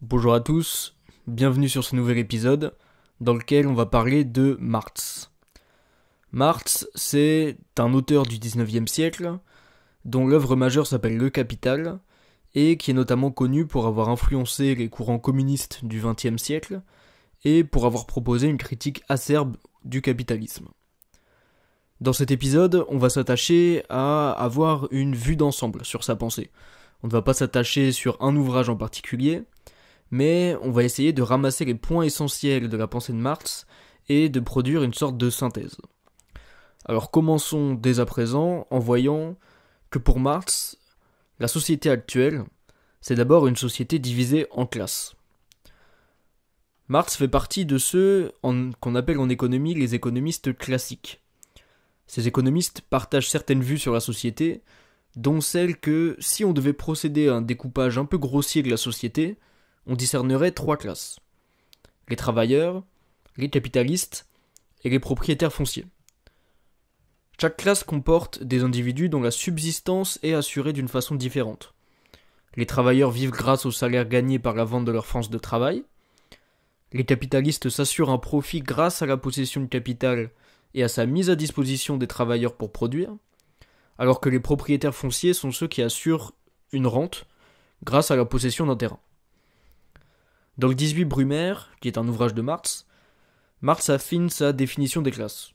Bonjour à tous, bienvenue sur ce nouvel épisode dans lequel on va parler de Marx. Marx, c'est un auteur du 19e siècle dont l'œuvre majeure s'appelle Le Capital et qui est notamment connu pour avoir influencé les courants communistes du 20e siècle et pour avoir proposé une critique acerbe du capitalisme. Dans cet épisode, on va s'attacher à avoir une vue d'ensemble sur sa pensée. On ne va pas s'attacher sur un ouvrage en particulier, mais on va essayer de ramasser les points essentiels de la pensée de Marx et de produire une sorte de synthèse. Alors commençons dès à présent en voyant que pour Marx, la société actuelle, c'est d'abord une société divisée en classes. Marx fait partie de ceux qu'on appelle en économie les économistes classiques. Ces économistes partagent certaines vues sur la société, dont celle que si on devait procéder à un découpage un peu grossier de la société, on discernerait trois classes. Les travailleurs, les capitalistes et les propriétaires fonciers. Chaque classe comporte des individus dont la subsistance est assurée d'une façon différente. Les travailleurs vivent grâce au salaire gagné par la vente de leur force de travail. Les capitalistes s'assurent un profit grâce à la possession de capital et à sa mise à disposition des travailleurs pour produire, alors que les propriétaires fonciers sont ceux qui assurent une rente grâce à la possession d'un terrain. Dans le 18 Brumaire, qui est un ouvrage de Marx, Marx affine sa définition des classes.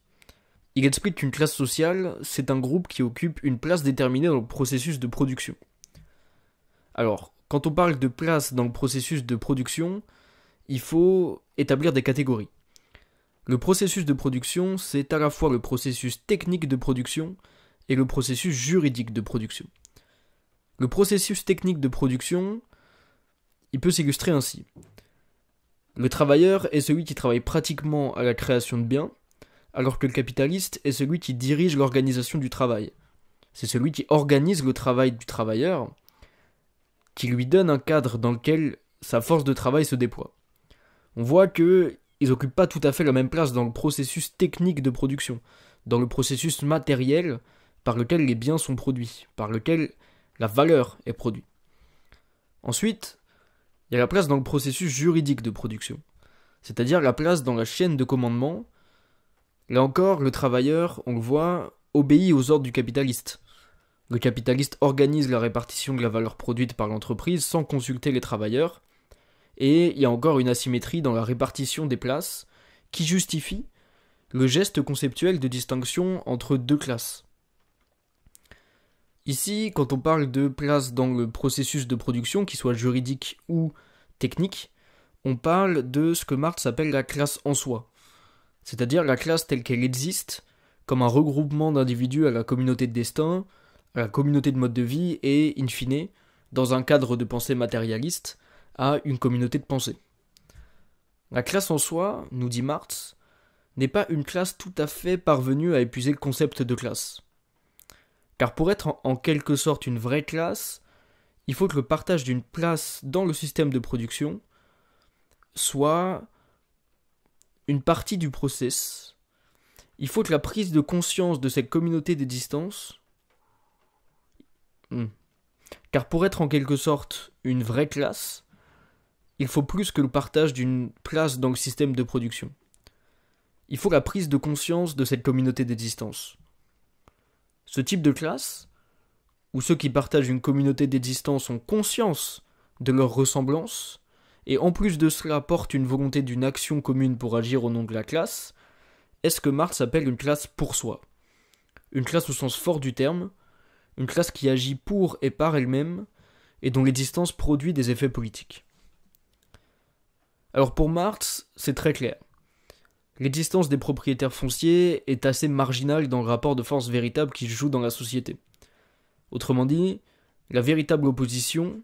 Il explique qu'une classe sociale, c'est un groupe qui occupe une place déterminée dans le processus de production. Alors, quand on parle de place dans le processus de production, il faut établir des catégories. Le processus de production, c'est à la fois le processus technique de production et le processus juridique de production. Le processus technique de production, il peut s'illustrer ainsi. Le travailleur est celui qui travaille pratiquement à la création de biens, alors que le capitaliste est celui qui dirige l'organisation du travail. C'est celui qui organise le travail du travailleur, qui lui donne un cadre dans lequel sa force de travail se déploie. On voit qu'ils n'occupent pas tout à fait la même place dans le processus technique de production, dans le processus matériel par lequel les biens sont produits, par lequel la valeur est produite. Ensuite, il y a la place dans le processus juridique de production, c'est-à-dire la place dans la chaîne de commandement. Là encore, le travailleur, on le voit, obéit aux ordres du capitaliste. Le capitaliste organise la répartition de la valeur produite par l'entreprise sans consulter les travailleurs, et il y a encore une asymétrie dans la répartition des places qui justifie le geste conceptuel de distinction entre deux classes. Ici, quand on parle de place dans le processus de production, qu'il soit juridique ou technique, on parle de ce que Marx appelle la classe en soi, c'est-à-dire la classe telle qu'elle existe, comme un regroupement d'individus à la communauté de destin, à la communauté de mode de vie et, in fine, dans un cadre de pensée matérialiste, à une communauté de pensée. La classe en soi, nous dit Marx, n'est pas une classe tout à fait parvenue à épuiser le concept de classe. Car pour être en quelque sorte une vraie classe, il faut que le partage d'une place dans le système de production soit une partie du process. Il faut que la prise de conscience de cette communauté d'existence, car pour être en quelque sorte une vraie classe, il faut plus que le partage d'une place dans le système de production. Il faut la prise de conscience de cette communauté d'existence. Ce type de classe, où ceux qui partagent une communauté d'existence ont conscience de leur ressemblance, et en plus de cela portent une volonté d'une action commune pour agir au nom de la classe, est ce que Marx appelle une classe pour soi. Une classe au sens fort du terme, une classe qui agit pour et par elle-même, et dont l'existence produit des effets politiques. Alors pour Marx, c'est très clair. L'existence des propriétaires fonciers est assez marginale dans le rapport de force véritable qui se joue dans la société. Autrement dit, la véritable opposition,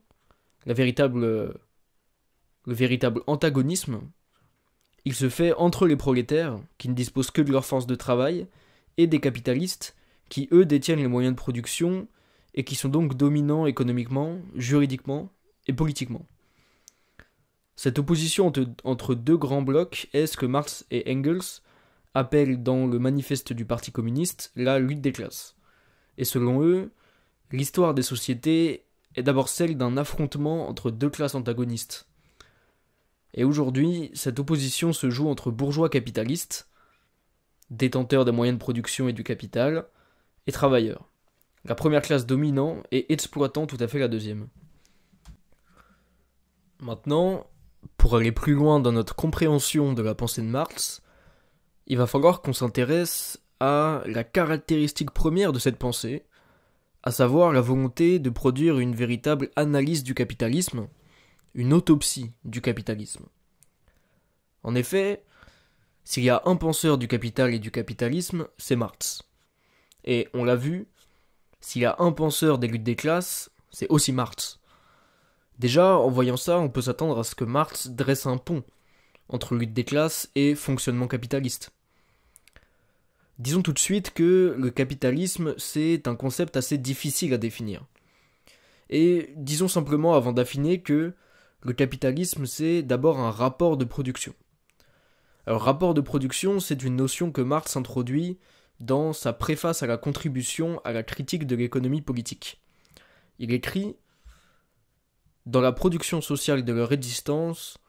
le véritable antagonisme, il se fait entre les prolétaires, qui ne disposent que de leur force de travail, et des capitalistes, qui eux détiennent les moyens de production, et qui sont donc dominants économiquement, juridiquement et politiquement. Cette opposition entre deux grands blocs est ce que Marx et Engels appellent dans le manifeste du Parti communiste la lutte des classes. Et selon eux, l'histoire des sociétés est d'abord celle d'un affrontement entre deux classes antagonistes. Et aujourd'hui, cette opposition se joue entre bourgeois capitalistes, détenteurs des moyens de production et du capital, et travailleurs. La première classe dominant et exploitant tout à fait la deuxième. Maintenant, pour aller plus loin dans notre compréhension de la pensée de Marx, il va falloir qu'on s'intéresse à la caractéristique première de cette pensée, à savoir la volonté de produire une véritable analyse du capitalisme, une autopsie du capitalisme. En effet, s'il y a un penseur du capital et du capitalisme, c'est Marx. Et on l'a vu, s'il y a un penseur des luttes des classes, c'est aussi Marx. Déjà, en voyant ça, on peut s'attendre à ce que Marx dresse un pont entre lutte des classes et fonctionnement capitaliste. Disons tout de suite que le capitalisme, c'est un concept assez difficile à définir. Et disons simplement avant d'affiner que le capitalisme, c'est d'abord un rapport de production. Alors, rapport de production, c'est une notion que Marx introduit dans sa préface à la contribution à la critique de l'économie politique. Il écrit « Dans la production sociale de leur existence,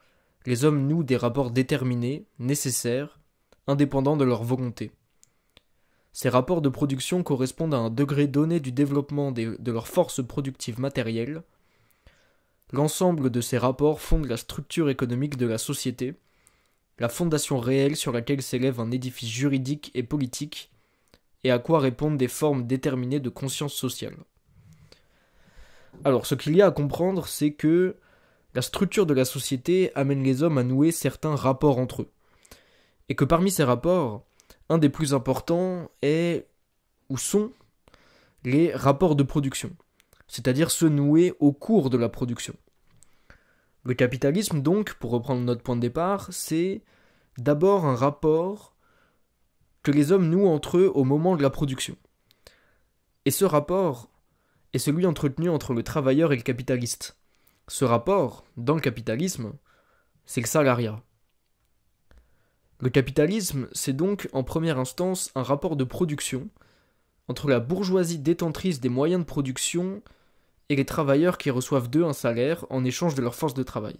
les hommes nouent des rapports déterminés, nécessaires, indépendants de leur volonté. Ces rapports de production correspondent à un degré donné du développement de leurs forces productives matérielles. L'ensemble de ces rapports fonde la structure économique de la société, la fondation réelle sur laquelle s'élève un édifice juridique et politique, et à quoi répondent des formes déterminées de conscience sociale. » Alors, ce qu'il y a à comprendre, c'est que la structure de la société amène les hommes à nouer certains rapports entre eux. Et que parmi ces rapports, un des plus importants est, ou sont, les rapports de production, c'est-à-dire ceux noués au cours de la production. Le capitalisme, donc, pour reprendre notre point de départ, c'est d'abord un rapport que les hommes nouent entre eux au moment de la production. Et ce rapport est celui entretenu entre le travailleur et le capitaliste. Ce rapport, dans le capitalisme, c'est le salariat. Le capitalisme, c'est donc en première instance un rapport de production entre la bourgeoisie détentrice des moyens de production et les travailleurs qui reçoivent d'eux un salaire en échange de leur force de travail.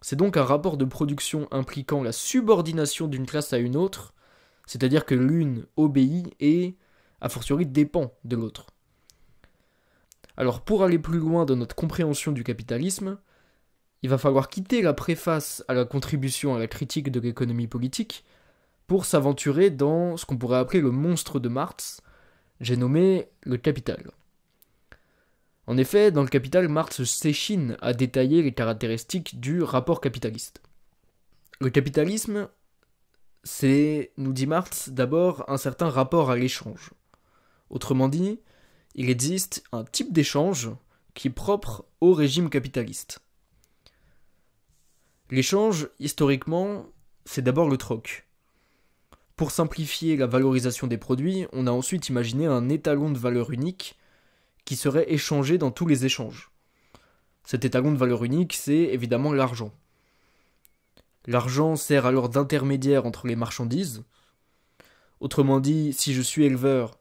C'est donc un rapport de production impliquant la subordination d'une classe à une autre, c'est-à-dire que l'une obéit et, a fortiori, dépend de l'autre. Alors, pour aller plus loin dans notre compréhension du capitalisme, il va falloir quitter la préface à la contribution à la critique de l'économie politique pour s'aventurer dans ce qu'on pourrait appeler le monstre de Marx, j'ai nommé le capital. En effet, dans le Capital, Marx s'échine à détailler les caractéristiques du rapport capitaliste. Le capitalisme, c'est, nous dit Marx, d'abord un certain rapport à l'échange. Autrement dit, il existe un type d'échange qui est propre au régime capitaliste. L'échange, historiquement, c'est d'abord le troc. Pour simplifier la valorisation des produits, on a ensuite imaginé un étalon de valeur unique qui serait échangé dans tous les échanges. Cet étalon de valeur unique, c'est évidemment l'argent. L'argent sert alors d'intermédiaire entre les marchandises. Autrement dit, si je suis éleveur,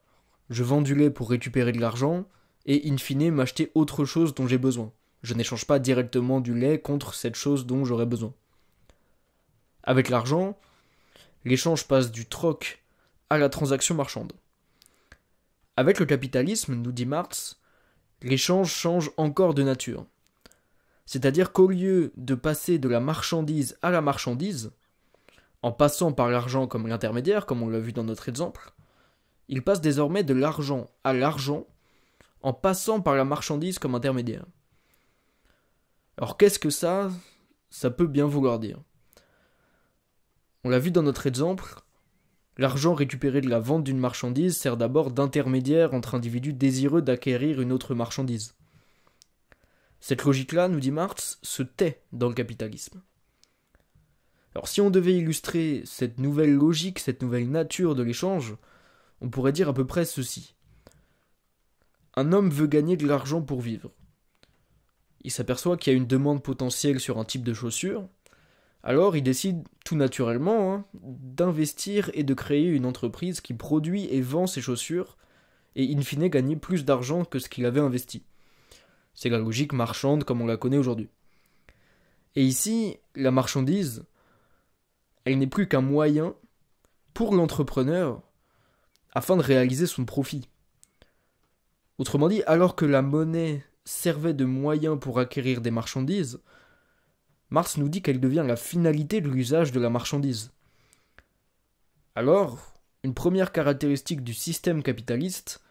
je vends du lait pour récupérer de l'argent et in fine m'acheter autre chose dont j'ai besoin. Je n'échange pas directement du lait contre cette chose dont j'aurais besoin. Avec l'argent, l'échange passe du troc à la transaction marchande. Avec le capitalisme, nous dit Marx, l'échange change encore de nature. C'est-à-dire qu'au lieu de passer de la marchandise à la marchandise, en passant par l'argent comme l'intermédiaire, comme on l'a vu dans notre exemple, il passe désormais de l'argent à l'argent, en passant par la marchandise comme intermédiaire. Alors qu'est-ce que ça peut bien vouloir dire. On l'a vu dans notre exemple, l'argent récupéré de la vente d'une marchandise sert d'abord d'intermédiaire entre individus désireux d'acquérir une autre marchandise. Cette logique-là, nous dit Marx, se tait dans le capitalisme. Alors si on devait illustrer cette nouvelle logique, cette nouvelle nature de l'échange, on pourrait dire à peu près ceci. Un homme veut gagner de l'argent pour vivre. Il s'aperçoit qu'il y a une demande potentielle sur un type de chaussure, alors il décide tout naturellement d'investir et de créer une entreprise qui produit et vend ses chaussures et in fine gagner plus d'argent que ce qu'il avait investi. C'est la logique marchande comme on la connaît aujourd'hui. Et ici, la marchandise, elle n'est plus qu'un moyen pour l'entrepreneur afin de réaliser son profit. Autrement dit, alors que la monnaie servait de moyen pour acquérir des marchandises, Marx nous dit qu'elle devient la finalité de l'usage de la marchandise. Alors, une première caractéristique du système capitaliste,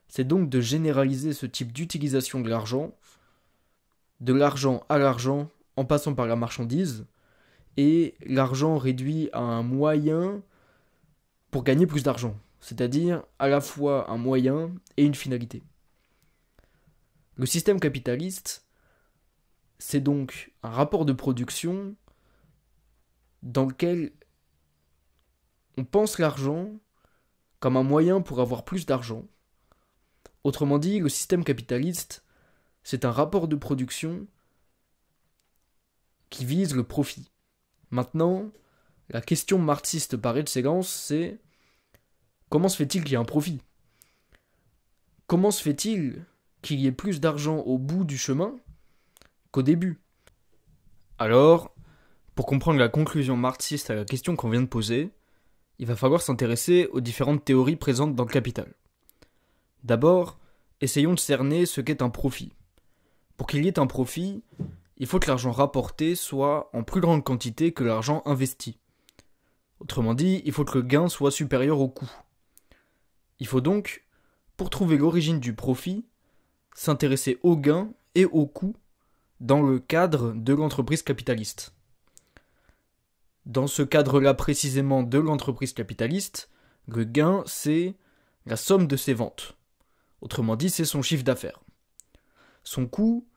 c'est donc de généraliser ce type d'utilisation de l'argent à l'argent en passant par la marchandise, et l'argent réduit à un moyen pour gagner plus d'argent, c'est-à-dire à la fois un moyen et une finalité. Le système capitaliste, c'est donc un rapport de production dans lequel on pense l'argent comme un moyen pour avoir plus d'argent. Autrement dit, le système capitaliste, c'est un rapport de production qui vise le profit. Maintenant, la question marxiste par excellence, c'est comment se fait-il qu'il y ait un profit ? Comment se fait-il qu'il y ait plus d'argent au bout du chemin qu'au début ? Alors, pour comprendre la conclusion marxiste à la question qu'on vient de poser, il va falloir s'intéresser aux différentes théories présentes dans le Capital. D'abord, essayons de cerner ce qu'est un profit. Pour qu'il y ait un profit, il faut que l'argent rapporté soit en plus grande quantité que l'argent investi. Autrement dit, il faut que le gain soit supérieur au coût. Il faut donc, pour trouver l'origine du profit, s'intéresser au gain et au coût dans le cadre de l'entreprise capitaliste. Dans ce cadre-là précisément de l'entreprise capitaliste, le gain, c'est la somme de ses ventes. Autrement dit, c'est son chiffre d'affaires. Son coût,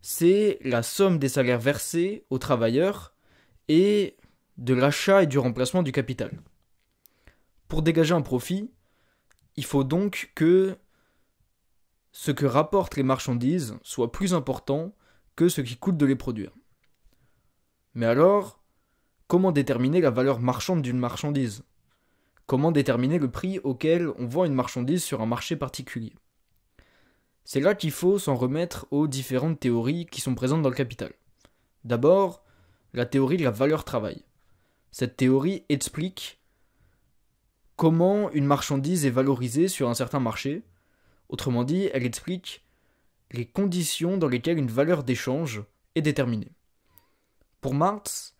c'est la somme des salaires versés aux travailleurs et de l'achat et du remplacement du capital. Pour dégager un profit, il faut donc que ce que rapportent les marchandises soit plus important que ce qui coûte de les produire. Mais alors, comment déterminer la valeur marchande d'une marchandise ? Comment déterminer le prix auquel on vend une marchandise sur un marché particulier ? C'est là qu'il faut s'en remettre aux différentes théories qui sont présentes dans le Capital. D'abord, la théorie de la valeur travail. Cette théorie explique comment une marchandise est valorisée sur un certain marché. Autrement dit, elle explique les conditions dans lesquelles une valeur d'échange est déterminée. Pour Marx,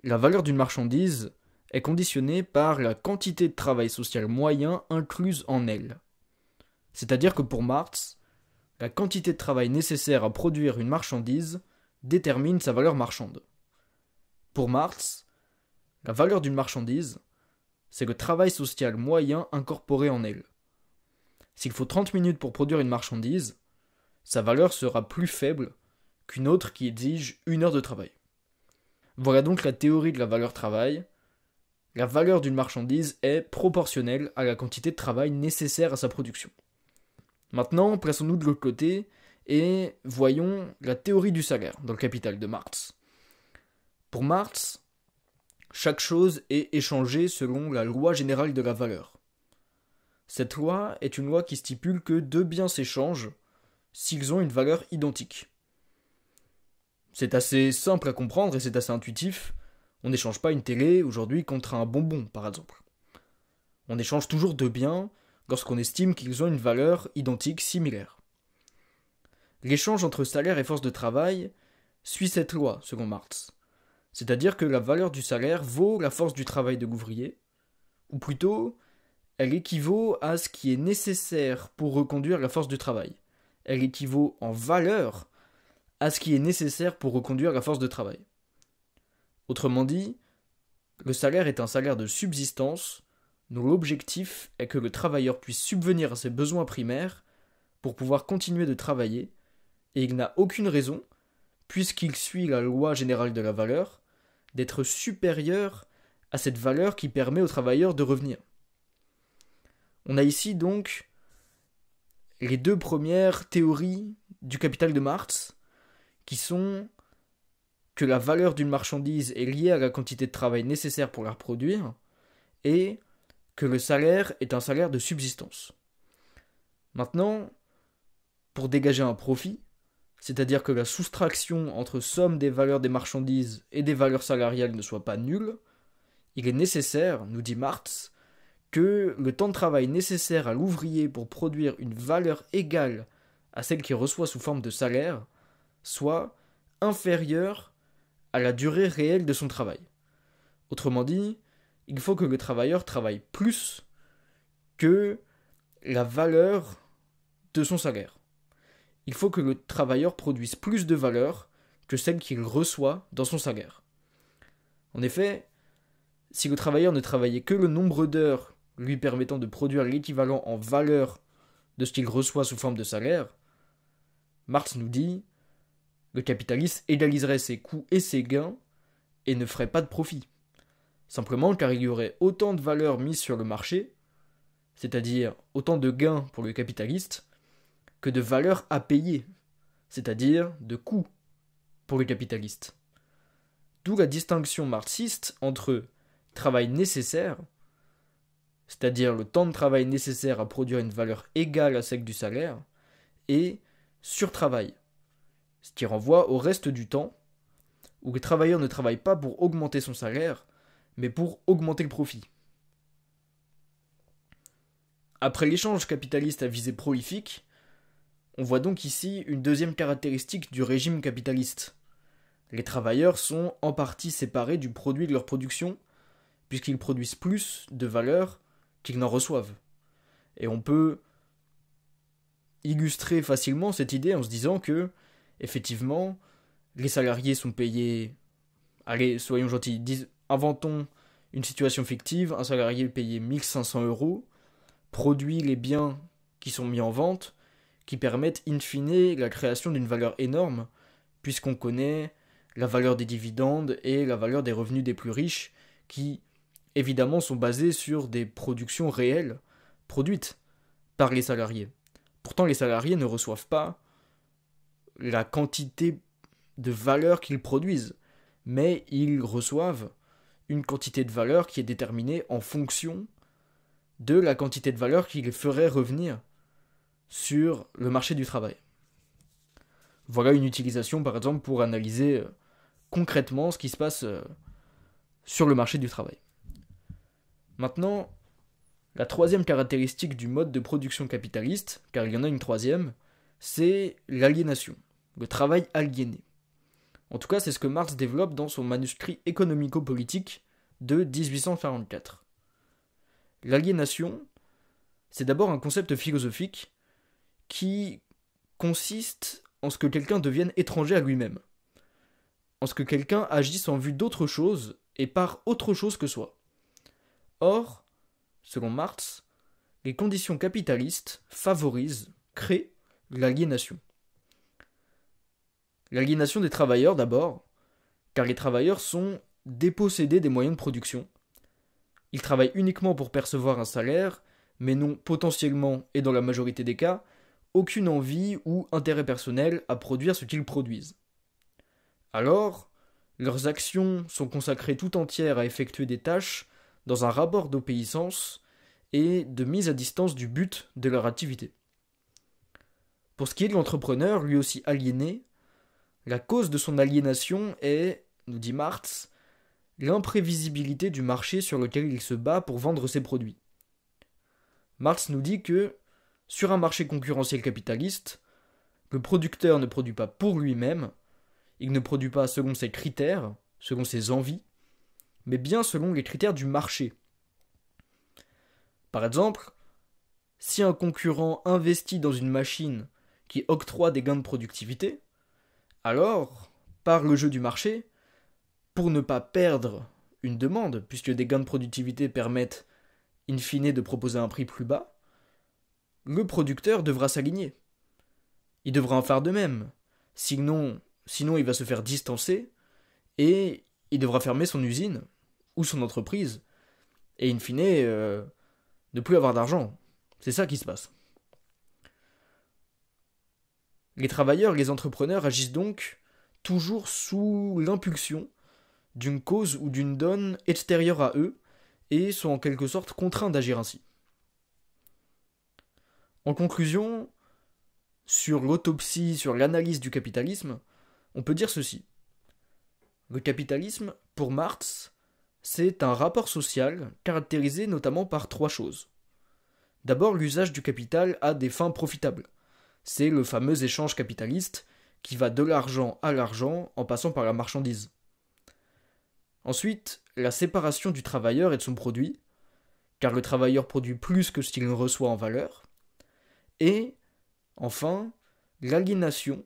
la valeur d'une marchandise est conditionnée par la quantité de travail social moyen incluse en elle. C'est-à-dire que pour Marx, la quantité de travail nécessaire à produire une marchandise détermine sa valeur marchande. Pour Marx, la valeur d'une marchandise, c'est le travail social moyen incorporé en elle. S'il faut 30 minutes pour produire une marchandise, sa valeur sera plus faible qu'une autre qui exige 1 heure de travail. Voilà donc la théorie de la valeur travail. La valeur d'une marchandise est proportionnelle à la quantité de travail nécessaire à sa production. Maintenant, plaçons-nous de l'autre côté et voyons la théorie du salaire dans le Capital de Marx. Pour Marx, chaque chose est échangée selon la loi générale de la valeur. Cette loi est une loi qui stipule que 2 biens s'échangent s'ils ont une valeur identique. C'est assez simple à comprendre et c'est assez intuitif. On n'échange pas une télé aujourd'hui contre un bonbon, par exemple. On échange toujours 2 biens lorsqu'on estime qu'ils ont une valeur identique, similaire. L'échange entre salaire et force de travail suit cette loi, selon Marx. C'est-à-dire que la valeur du salaire vaut la force du travail de l'ouvrier, ou plutôt, elle équivaut à ce qui est nécessaire pour reconduire la force du travail. Elle équivaut en valeur à ce qui est nécessaire pour reconduire la force de travail. Autrement dit, le salaire est un salaire de subsistance dont l'objectif est que le travailleur puisse subvenir à ses besoins primaires pour pouvoir continuer de travailler, et il n'a aucune raison, puisqu'il suit la loi générale de la valeur, d'être supérieur à cette valeur qui permet aux travailleurs de revenir. On a ici donc les 2 premières théories du Capital de Marx, qui sont que la valeur d'une marchandise est liée à la quantité de travail nécessaire pour la reproduire, et que le salaire est un salaire de subsistance. Maintenant, pour dégager un profit, c'est-à-dire que la soustraction entre somme des valeurs des marchandises et des valeurs salariales ne soit pas nulle, il est nécessaire, nous dit Marx, que le temps de travail nécessaire à l'ouvrier pour produire une valeur égale à celle qu'il reçoit sous forme de salaire soit inférieur à la durée réelle de son travail. Autrement dit, il faut que le travailleur travaille plus que la valeur de son salaire. Il faut que le travailleur produise plus de valeur que celle qu'il reçoit dans son salaire. En effet, si le travailleur ne travaillait que le nombre d'heures lui permettant de produire l'équivalent en valeur de ce qu'il reçoit sous forme de salaire, Marx nous dit, le capitaliste égaliserait ses coûts et ses gains et ne ferait pas de profit. Simplement car il y aurait autant de valeur mise sur le marché, c'est-à-dire autant de gains pour le capitaliste, que de valeur à payer, c'est-à-dire de coûts pour le capitaliste. D'où la distinction marxiste entre travail nécessaire, c'est-à-dire le temps de travail nécessaire à produire une valeur égale à celle du salaire, et surtravail, ce qui renvoie au reste du temps, où le travailleur ne travaille pas pour augmenter son salaire, mais pour augmenter le profit. Après l'échange capitaliste à visée prolifique, on voit donc ici une deuxième caractéristique du régime capitaliste. Les travailleurs sont en partie séparés du produit de leur production, puisqu'ils produisent plus de valeur qu'ils n'en reçoivent. Et on peut illustrer facilement cette idée en se disant que, effectivement, les salariés sont payés... Allez, soyons gentils, inventons une situation fictive, un salarié payé 1500 €, produit les biens qui sont mis en vente, qui permettent in fine la création d'une valeur énorme, puisqu'on connaît la valeur des dividendes et la valeur des revenus des plus riches, qui évidemment sont basés sur des productions réelles, produites par les salariés. Pourtant les salariés ne reçoivent pas la quantité de valeur qu'ils produisent, mais ils reçoivent une quantité de valeur qui est déterminée en fonction de la quantité de valeur qui les ferait revenir sur le marché du travail. Voilà une utilisation par exemple pour analyser concrètement ce qui se passe sur le marché du travail. Maintenant, la troisième caractéristique du mode de production capitaliste, car il y en a une troisième, c'est l'aliénation, le travail aliéné. En tout cas, c'est ce que Marx développe dans son manuscrit économico-politique de 1844. L'aliénation, c'est d'abord un concept philosophique qui consiste en ce que quelqu'un devienne étranger à lui-même, en ce que quelqu'un agisse en vue d'autre chose et par autre chose que soi. Or, selon Marx, les conditions capitalistes favorisent, créent l'aliénation. L'aliénation des travailleurs d'abord, car les travailleurs sont dépossédés des moyens de production. Ils travaillent uniquement pour percevoir un salaire, mais n'ont potentiellement, et dans la majorité des cas, aucune envie ou intérêt personnel à produire ce qu'ils produisent. Alors, leurs actions sont consacrées tout entières à effectuer des tâches dans un rapport d'obéissance et de mise à distance du but de leur activité. Pour ce qui est de l'entrepreneur, lui aussi aliéné, la cause de son aliénation est, nous dit Marx, l'imprévisibilité du marché sur lequel il se bat pour vendre ses produits. Marx nous dit que, sur un marché concurrentiel capitaliste, le producteur ne produit pas pour lui-même, il ne produit pas selon ses critères, selon ses envies, mais bien selon les critères du marché. Par exemple, si un concurrent investit dans une machine qui octroie des gains de productivité, alors, par le jeu du marché, pour ne pas perdre une demande, puisque des gains de productivité permettent in fine de proposer un prix plus bas, le producteur devra s'aligner. Il devra en faire de même. Sinon il va se faire distancer et il devra fermer son usine ou son entreprise et in fine ne plus avoir d'argent. C'est ça qui se passe. Les travailleurs, les entrepreneurs agissent donc toujours sous l'impulsion d'une cause ou d'une donne extérieure à eux et sont en quelque sorte contraints d'agir ainsi. En conclusion, sur l'autopsie, sur l'analyse du capitalisme, on peut dire ceci. Le capitalisme, pour Marx, c'est un rapport social caractérisé notamment par trois choses. D'abord, l'usage du capital à des fins profitables. C'est le fameux échange capitaliste qui va de l'argent à l'argent en passant par la marchandise. Ensuite, la séparation du travailleur et de son produit, car le travailleur produit plus que ce qu'il reçoit en valeur. Et, enfin, l'aliénation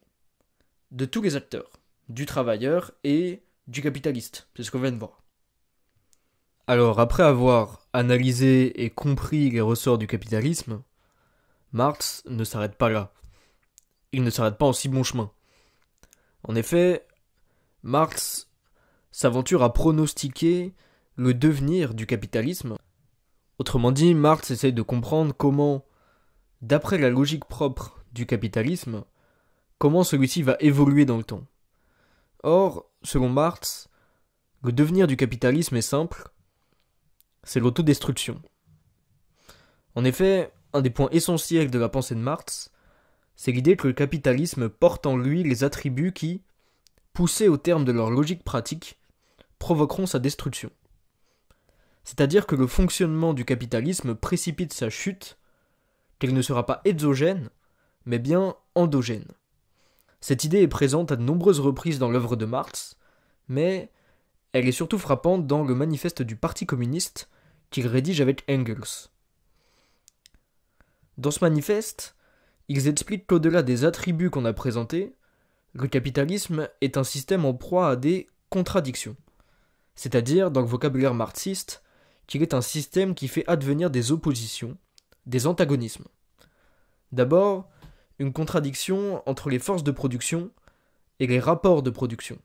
de tous les acteurs, du travailleur et du capitaliste. C'est ce qu'on vient de voir. Alors, après avoir analysé et compris les ressorts du capitalisme, Marx ne s'arrête pas là. Il ne s'arrête pas en si bon chemin. En effet, Marx s'aventure à pronostiquer le devenir du capitalisme. Autrement dit, Marx essaye de comprendre comment, d'après la logique propre du capitalisme, comment celui-ci va évoluer dans le temps. Or, selon Marx, le devenir du capitalisme est simple, c'est l'autodestruction. En effet, un des points essentiels de la pensée de Marx, c'est l'idée que le capitalisme porte en lui les attributs qui, poussés au terme de leur logique pratique, provoqueront sa destruction. C'est-à-dire que le fonctionnement du capitalisme précipite sa chute, qu'elle ne sera pas exogène, mais bien endogène. Cette idée est présente à de nombreuses reprises dans l'œuvre de Marx, mais elle est surtout frappante dans le manifeste du Parti communiste qu'il rédige avec Engels. Dans ce manifeste, ils expliquent qu'au-delà des attributs qu'on a présentés, le capitalisme est un système en proie à des contradictions. C'est-à-dire, dans le vocabulaire marxiste, qu'il est un système qui fait advenir des oppositions, des antagonismes. D'abord, une contradiction entre les forces de production et les rapports de production.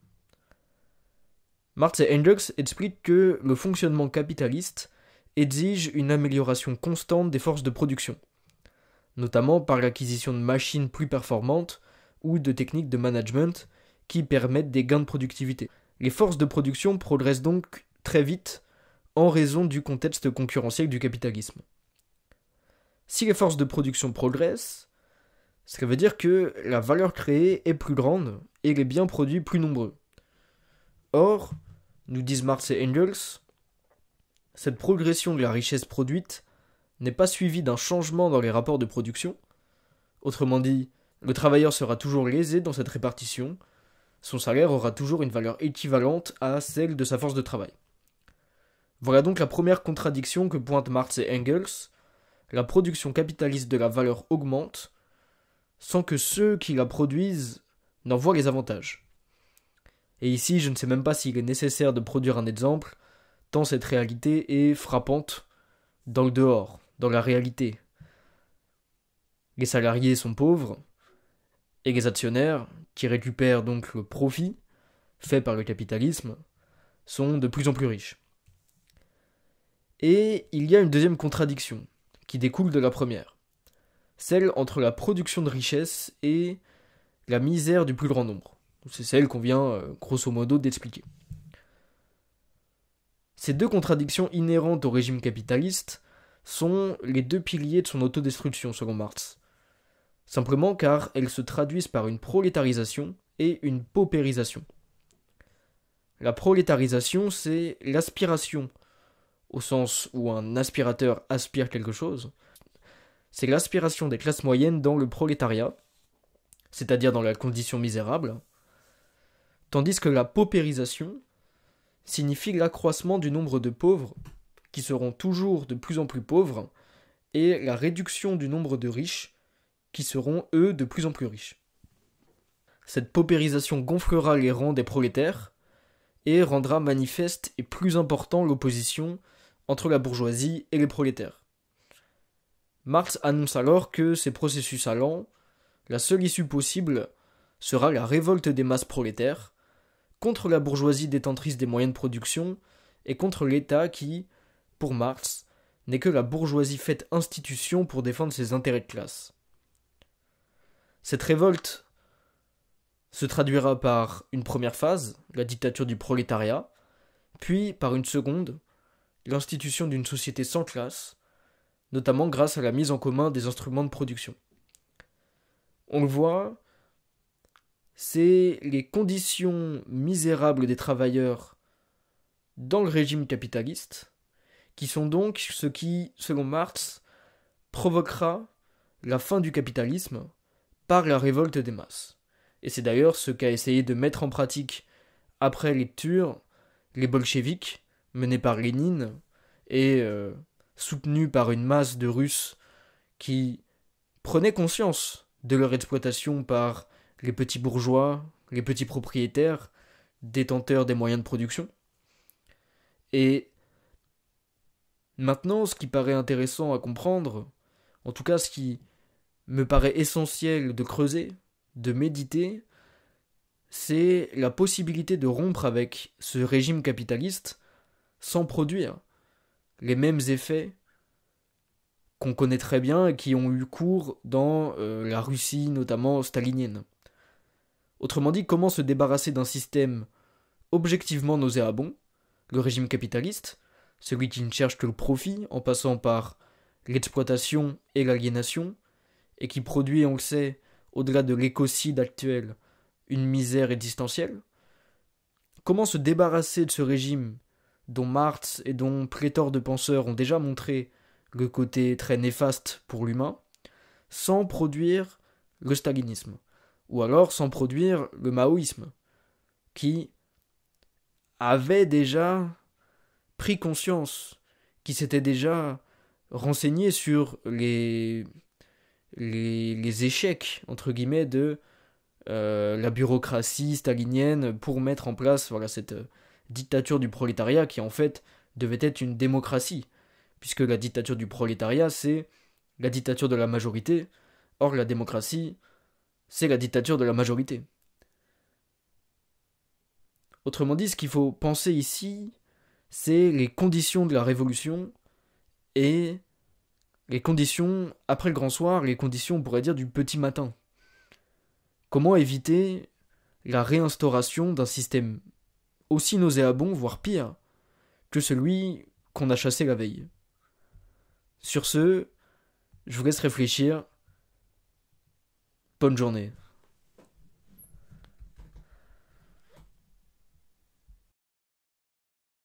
Marx et Engels expliquent que le fonctionnement capitaliste exige une amélioration constante des forces de production, notamment par l'acquisition de machines plus performantes ou de techniques de management qui permettent des gains de productivité. Les forces de production progressent donc très vite en raison du contexte concurrentiel du capitalisme. Si les forces de production progressent, ça veut dire que la valeur créée est plus grande et les biens produits plus nombreux. Or, nous disent Marx et Engels, cette progression de la richesse produite n'est pas suivie d'un changement dans les rapports de production. Autrement dit, le travailleur sera toujours lésé dans cette répartition, son salaire aura toujours une valeur équivalente à celle de sa force de travail. Voilà donc la première contradiction que pointent Marx et Engels. La production capitaliste de la valeur augmente sans que ceux qui la produisent n'en voient les avantages. Et ici, je ne sais même pas s'il est nécessaire de produire un exemple, tant cette réalité est frappante dans le dehors, dans la réalité. Les salariés sont pauvres, et les actionnaires, qui récupèrent donc le profit fait par le capitalisme, sont de plus en plus riches. Et il y a une deuxième contradiction, qui découle de la première, celle entre la production de richesse et la misère du plus grand nombre. C'est celle qu'on vient, grosso modo, d'expliquer. Ces deux contradictions inhérentes au régime capitaliste sont les deux piliers de son autodestruction, selon Marx. Simplement car elles se traduisent par une prolétarisation et une paupérisation. La prolétarisation, c'est l'aspiration, au sens où un aspirateur aspire quelque chose. C'est l'aspiration des classes moyennes dans le prolétariat, c'est-à-dire dans la condition misérable, tandis que la paupérisation signifie l'accroissement du nombre de pauvres, qui seront toujours de plus en plus pauvres, et la réduction du nombre de riches, qui seront, eux, de plus en plus riches. Cette paupérisation gonflera les rangs des prolétaires, et rendra manifeste et plus important l'opposition entre la bourgeoisie et les prolétaires. Marx annonce alors que ces processus allant, la seule issue possible sera la révolte des masses prolétaires contre la bourgeoisie détentrice des moyens de production et contre l'État qui, pour Marx, n'est que la bourgeoisie faite institution pour défendre ses intérêts de classe. Cette révolte se traduira par une première phase, la dictature du prolétariat, puis par une seconde, l'institution d'une société sans classe, notamment grâce à la mise en commun des instruments de production. on le voit, c'est les conditions misérables des travailleurs dans le régime capitaliste, qui sont donc ce qui, selon Marx, provoquera la fin du capitalisme par la révolte des masses. Et c'est d'ailleurs ce qu'a essayé de mettre en pratique, après lecture, les bolcheviks, menés par Lénine, et soutenus par une masse de Russes qui prenaient conscience de leur exploitation par les petits bourgeois, les petits propriétaires, détenteurs des moyens de production. Et maintenant, ce qui paraît intéressant à comprendre, en tout cas ce qui me paraît essentiel de creuser, de méditer, c'est la possibilité de rompre avec ce régime capitaliste sans produire les mêmes effets qu'on connaît très bien et qui ont eu cours dans la Russie notamment stalinienne. Autrement dit, comment se débarrasser d'un système objectivement nauséabond, le régime capitaliste, celui qui ne cherche que le profit en passant par l'exploitation et l'aliénation, et qui produit, on le sait, au-delà de l'écocide actuel, une misère existentielle. Comment se débarrasser de ce régime dont Marx et dont pléthore de penseurs ont déjà montré le côté très néfaste pour l'humain, sans produire le stalinisme, ou alors sans produire le maoïsme, qui avait déjà pris conscience, qui s'était déjà renseigné sur les échecs, entre guillemets, de la bureaucratie stalinienne pour mettre en place cette dictature du prolétariat qui en fait devait être une démocratie, puisque la dictature du prolétariat c'est la dictature de la majorité, or la démocratie c'est la dictature de la majorité. Autrement dit, ce qu'il faut penser ici, c'est les conditions de la révolution et les conditions, après le grand soir, les conditions, on pourrait dire, du petit matin. Comment éviter la réinstauration d'un système aussi nauséabond, voire pire, que celui qu'on a chassé la veille. Sur ce, je vous laisse réfléchir. Bonne journée.